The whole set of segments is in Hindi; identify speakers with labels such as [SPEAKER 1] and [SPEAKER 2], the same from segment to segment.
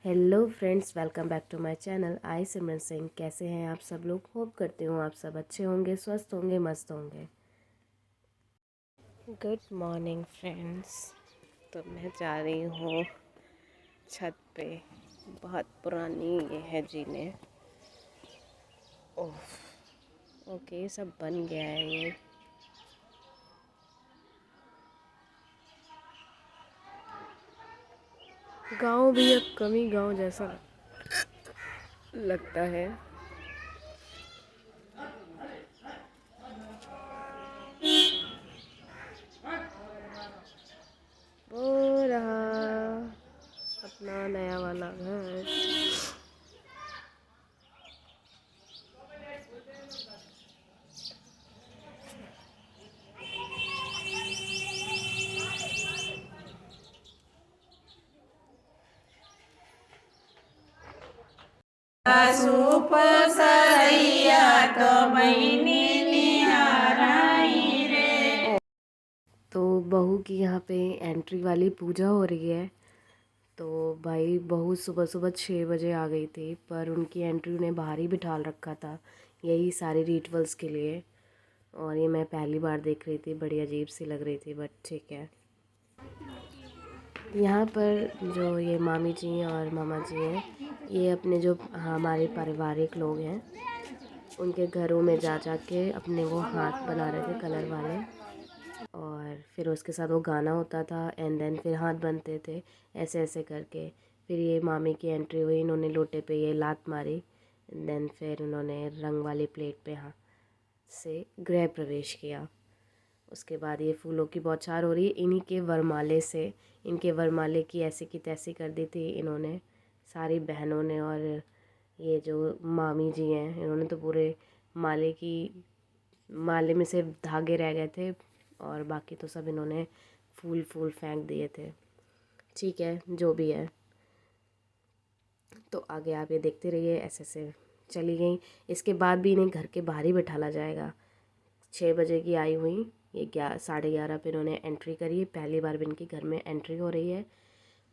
[SPEAKER 1] Hello friends, welcome back to my channel. I Simran Singh. कैसे हैं आप सब लोग? होप करती हूँ आप सब अच्छे होंगे, स्वस्थ होंगे, मस्त होंगे। Good morning friends. तो मैं जा रही हूँ छत पे। बहुत पुरानी ये है जीने। ओह ओके, सब बन गया है ये। गांव भी अब कमी गांव जैसा लगता है। वो रहा अपना नया वाला घर।
[SPEAKER 2] सूप सरैया तो बहिनी निहाराई रे।
[SPEAKER 1] तो बहू की यहाँ पे एंट्री वाली पूजा हो रही है। तो भाई बहू सुबह सुबह 6 बजे आ गई थी, पर उनकी एंट्री उन्हें बाहर ही बिठा रखा था यही सारे रिचुअल्स के लिए। और ये मैं पहली बार देख रही थी, बड़ी अजीब सी लग रही थी, बट ठीक है। यहाँ पर जो ये मामी जी और मामा जी हैं, ये अपने जो हमारे पारिवारिक लोग हैं उनके घरों में जा जा के अपने वो हाथ बना रहे थे कलर वाले। और फिर उसके साथ वो गाना होता था एंड देन फिर हाथ बनते थे ऐसे ऐसे करके। फिर ये मामी की एंट्री हुई, इन्होंने लोटे पे ये लात मारी। देन फिर उन्होंने रंग वाली प्लेट पे हाथ से गृह प्रवेश किया। उसके बाद ये फूलों की बौछार हो रही है इन्हीं के वरमाले से। इनके वरमाले की ऐसी की तैसी कर दी थी इन्होंने, सारी बहनों ने। और ये जो मामी जी हैं, इन्होंने तो पूरे माले की माले में से धागे रह गए थे और बाकी तो सब इन्होंने फूल फूल फेंक दिए थे। ठीक है, जो भी है। तो आगे आप ये देखते रहिए। ऐसे ऐसे चली गई। इसके बाद भी इन्हें घर के बाहर ही बैठाला जाएगा। 6 बजे की आई हुई, ये 11 साढ़े 11 पे इन्होंने एंट्री करी है। पहली बार भी इनकी घर में एंट्री हो रही है।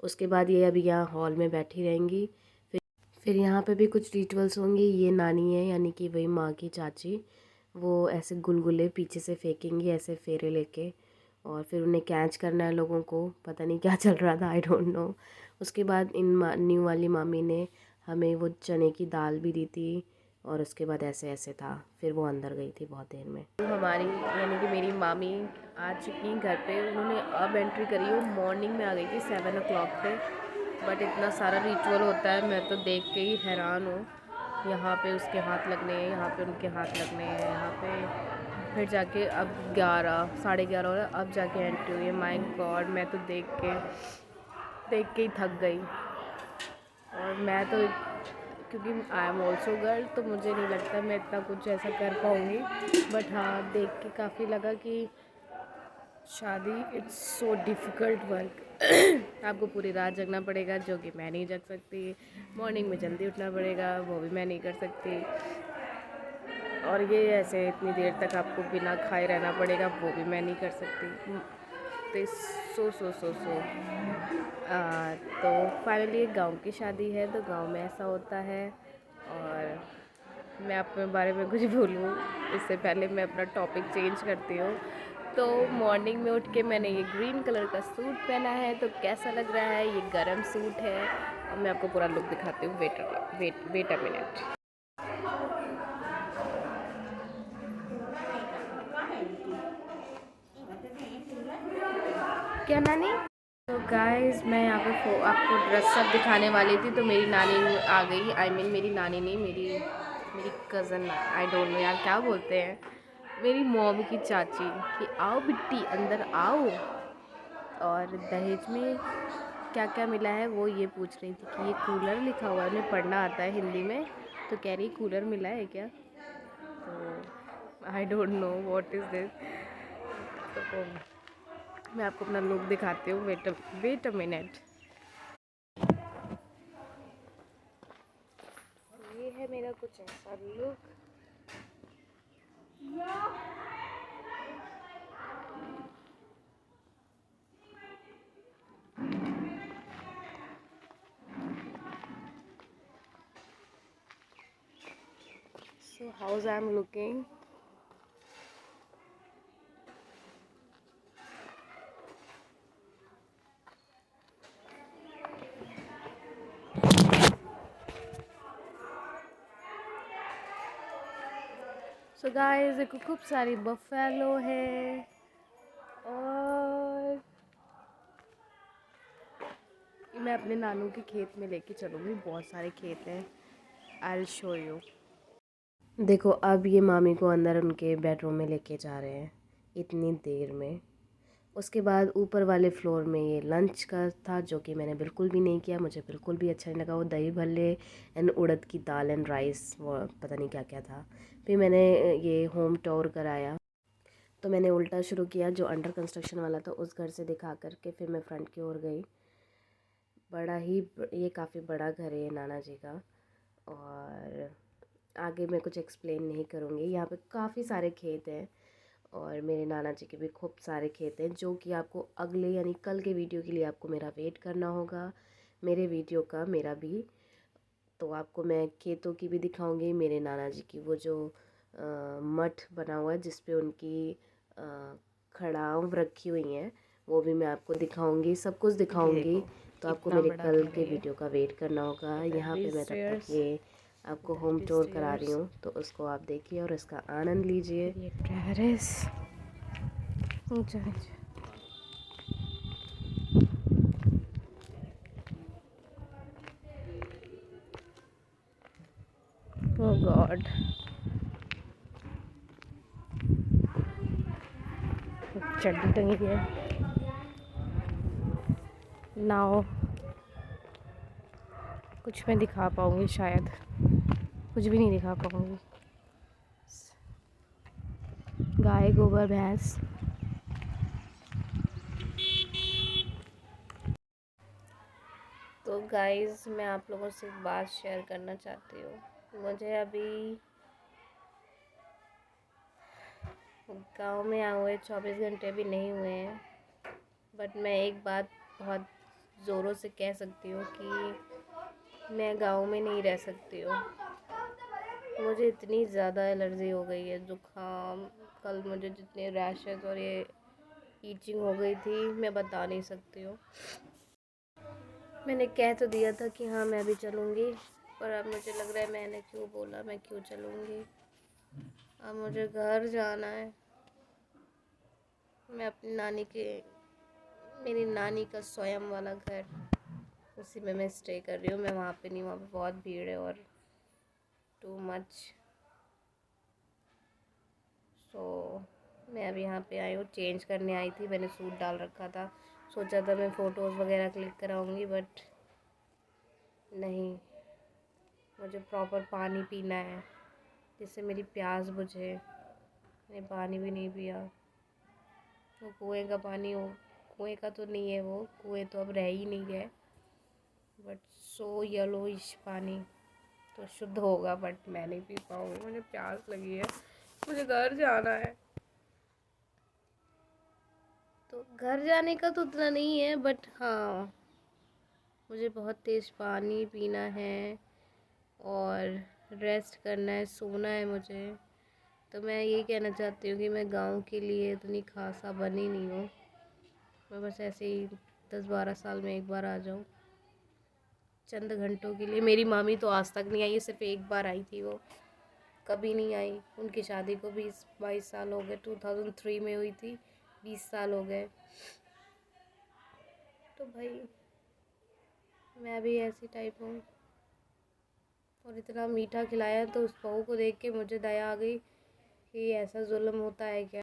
[SPEAKER 1] उसके बाद ये अभी यहाँ हॉल में बैठी रहेंगी। फिर यहाँ पे भी कुछ रिचुअल्स होंगे। ये नानी है, यानी कि वही माँ की चाची। वो ऐसे गुलगुले पीछे से फेंकेंगी ऐसे फेरे लेके, और फिर उन्हें कैच करना है लोगों को। पता नहीं क्या चल रहा था, आई डोंट नो। उसके बाद न्यू वाली मामी ने हमें वो चने की दाल भी दी थी। और उसके बाद ऐसे ऐसे था, फिर वो अंदर गई थी बहुत देर में। हमारी यानी कि मेरी मामी आ चुकी घर पे। उन्होंने अब एंट्री करी, वो मॉर्निंग में आ गई थी 7 o'clock पे। बट इतना सारा रिचुअल होता है, मैं तो देख के ही हैरान हूँ। यहाँ पे उसके हाथ लगने हैं, यहाँ पे उनके हाथ लगने हैं, यहाँ पे फिर जाके अब 11 साढ़े 11 हो रहा है, अब जाके एंट्री हुई है। माय गॉड, मैं तो देख के ही थक गई। और मैं तो क्योंकि आई एम ऑल्सो गर्ल, तो मुझे नहीं लगता मैं इतना कुछ ऐसा कर पाऊँगी। बट हाँ, देख के काफ़ी लगा कि शादी इट्स सो डिफ़िकल्ट वर्क। आपको पूरी रात जगना पड़ेगा, जो कि मैं नहीं जग सकती। मॉर्निंग में जल्दी उठना पड़ेगा, वो भी मैं नहीं कर सकती। और ये ऐसे इतनी देर तक आपको बिना खाए रहना पड़ेगा, वो भी मैं नहीं कर सकती। तो सो तो फाइनली एक गांव की शादी है, तो गांव में ऐसा होता है। और मैं अपने बारे में कुछ बोलूँ इससे पहले मैं अपना टॉपिक चेंज करती हूँ। तो मॉर्निंग में उठ के मैंने ये ग्रीन कलर का सूट पहना है, तो कैसा लग रहा है? ये गरम सूट है और मैं आपको पूरा लुक दिखाती हूँ। Wait a minute. क्या नानी? तो गाइस, मैं यहाँ पे आपको ड्रेस सब दिखाने वाली थी, तो मेरी नानी आ गई। आई मीन मेरी नानी नहीं, मेरी कज़न, आई डोंट नो यार क्या बोलते हैं, मेरी मॉम की चाची, कि आओ बिट्टी अंदर आओ। और दहेज में क्या क्या मिला है वो ये पूछ रही थी कि ये कूलर लिखा हुआ है, उन्हें पढ़ना आता है हिंदी में, तो कह रही कूलर मिला है क्या? तो I don't know what is this. तो मैं आपको अपना लुक दिखाती हूँ। Wait a minute. ये है मेरा कुछ ऐसा look. So how's I'm looking? So guys, देखो खूब सारी बफेलो है और मैं अपने नानू के खेत में लेके चलूँगी। बहुत सारे खेत हैं, I'll show you। देखो अब ये मामी को अंदर उनके बेडरूम में लेके जा रहे हैं इतनी देर में। उसके बाद ऊपर वाले फ्लोर में ये लंच का था, जो कि मैंने बिल्कुल भी नहीं किया, मुझे बिल्कुल भी अच्छा नहीं लगा। वो दही भल्ले एंड उड़द की दाल एंड राइस, वो पता नहीं क्या क्या था। फिर मैंने ये होम टूर कराया, तो मैंने उल्टा शुरू किया, जो अंडर कंस्ट्रक्शन वाला था उस घर से दिखा करके फिर मैं फ्रंट की ओर गई। ये काफ़ी बड़ा घर है नाना जी का, और आगे मैं कुछ एक्सप्लेन नहीं करूँगी। यहाँ पे काफ़ी सारे खेत हैं और मेरे नाना जी के भी खूब सारे खेत हैं, जो कि आपको अगले यानी कल के वीडियो के लिए आपको मेरा वेट करना होगा, मेरे वीडियो का, मेरा भी। तो आपको मैं खेतों की भी दिखाऊंगी, मेरे नाना जी की वो जो मठ बना हुआ है जिस पे उनकी खड़ाव रखी हुई हैं, वो भी मैं आपको दिखाऊंगी, सब कुछ दिखाऊंगी। तो आपको मेरे कल के वीडियो का वेट करना होगा। यहाँ पे मैं तब तक ये आपको होम टूर करा रही हूँ, तो उसको आप देखिए और इसका आनंद लीजिए। ये टेरेस ऊंचा नीचे। ओह गॉड, चड्डी टंगी है। नाव कुछ मैं दिखा पाऊँगी, शायद कुछ भी नहीं दिखा पाऊँगी। गाय, गोबर, भैंस। तो गाइस, मैं आप लोगों से एक बात शेयर करना चाहती हूँ। मुझे अभी गांव में आए हुए 24 घंटे भी नहीं हुए हैं, बट मैं एक बात बहुत ज़ोरों से कह सकती हूँ कि मैं गांव में नहीं रह सकती हूँ। मुझे इतनी ज़्यादा एलर्जी हो गई है, ज़ुकाम, कल मुझे जितने रैशेस और ये ईचिंग हो गई थी, मैं बता नहीं सकती हूँ। मैंने कह तो दिया था कि हाँ मैं भी चलूँगी, पर अब मुझे लग रहा है मैंने क्यों बोला, मैं क्यों चलूँगी। अब मुझे घर जाना है। मैं अपनी मेरी नानी का स्वयं वाला घर, उसी में मैं स्टे कर रही हूँ। मैं वहाँ पे नहीं, वहाँ पे बहुत भीड़ है और टू मच। सो मैं अभी यहाँ पे आई हूँ, चेंज करने आई थी। मैंने सूट डाल रखा था, सोचा था मैं फ़ोटोज़ वगैरह क्लिक कराऊँगी, बट नहीं, मुझे प्रॉपर पानी पीना है जिससे मेरी प्यास बुझे। मैंने पानी भी नहीं पिया। वो कुएं का पानी हो, कुएं का तो नहीं है, वो कुएं तो अब रह ही नहीं गए, बट सो येलोइश पानी तो शुद्ध होगा, बट मैं नहीं पी पाऊँगी। मुझे प्यास लगी है, मुझे घर जाना है। तो घर जाने का तो उतना नहीं है, बट हाँ मुझे बहुत तेज़ पानी पीना है और रेस्ट करना है, सोना है मुझे। तो मैं यही कहना चाहती हूँ कि मैं गांव के लिए इतनी खासा बनी नहीं हूँ। मैं बस ऐसे ही 10-12 साल में एक बार आ जाऊँ, चंद घंटों के लिए। मेरी मामी तो आज तक नहीं आई, सिर्फ एक बार आई थी, वो कभी नहीं आई। उनकी शादी को 20-22 साल हो गए, 2003 में हुई थी, 20 साल हो गए। तो भाई मैं भी ऐसी टाइप हूँ, और इतना मीठा खिलाया तो उस बहू को देख के मुझे दया आ गई कि ऐसा जुल्म होता है क्या।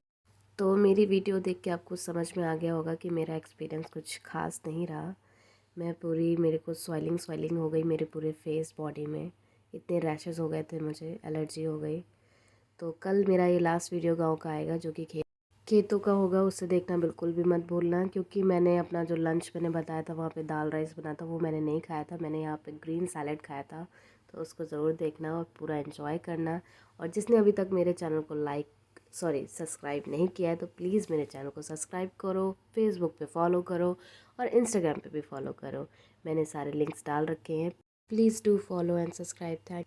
[SPEAKER 1] तो मेरी वीडियो देख के आपको समझ में आ गया होगा कि मेरा एक्सपीरियंस कुछ ख़ास नहीं रहा। मेरे को स्वेलिंग हो गई मेरे पूरे फेस बॉडी में, इतने रैशेस हो गए थे, मुझे एलर्जी हो गई। तो कल मेरा ये लास्ट वीडियो गांव का आएगा, जो कि खेतों का होगा। उससे देखना बिल्कुल भी मत भूलना, क्योंकि मैंने अपना जो लंच मैंने बताया था वहाँ पे दाल राइस बना था, वो मैंने नहीं खाया था। मैंने यहाँ पे ग्रीन सैलेड खाया था, तो उसको ज़रूर देखना और पूरा एंजॉय करना। और जिसने अभी तक मेरे चैनल को सब्सक्राइब नहीं किया है, तो प्लीज़ मेरे चैनल को सब्सक्राइब करो, फेसबुक पे फॉलो करो और इंस्टाग्राम पे भी फॉलो करो। मैंने सारे लिंक्स डाल रखे हैं, please do follow and subscribe. Thank